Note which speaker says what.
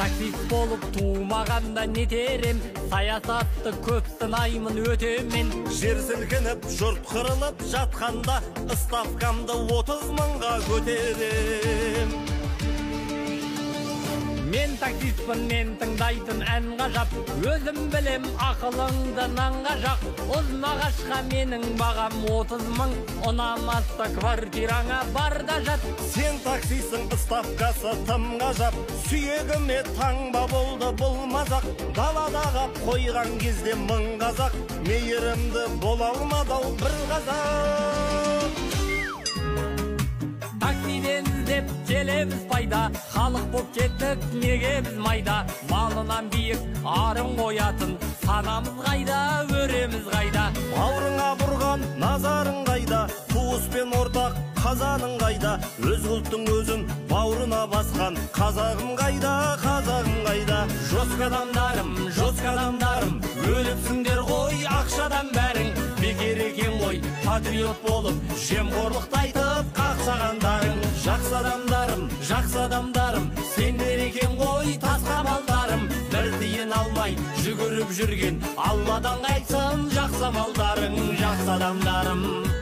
Speaker 1: Таксист болып туымағанда нетерем, саясатты көп сынаймын өтемен.
Speaker 2: Жер сілкініп, жұрт қырылып жатқанда, ставкамды 30 мыңға көтерем.
Speaker 1: Мен таксистпін, мен тыңдайтын ән ғажап, өзім білем ақылыңды нанға жақ. Ұзын ағашқа менің бағам 30 мың, ұнамасты квартираңа бар да жат.
Speaker 2: Сен таксисің, ставкасы тым ғажап, сүйегіме таңба болды бұл мазақ. Далада қап қойған кезде мың қазақ, мейірімді бола алмады бір қазақ.
Speaker 1: Таксиден іздеп келеміз пайда, халық боп кеттік неге біз майда. Малынан биік арын қоятын, санамыз қайда, өреміз қайда.
Speaker 2: Бауырыңа бұрған назарың қайда, туыспен ортақ қазаның қайда. Өз ұлттың өзін бауырына басқан қазағым қайда, қазағым қайда.
Speaker 1: Жосқа адамдарым, өліпсіңдер ғой ақшадан бәрің. Бекер екен ғой патриот болып, жемқорлықты айтып қақсағандарың. Жақсы адамдарым, сендер екен ғой тасқа малдарым. Бір тиын алмай жүгіріп жүрген, Алладан қайтсын жақсы малдарың. Жақсы адамдарым.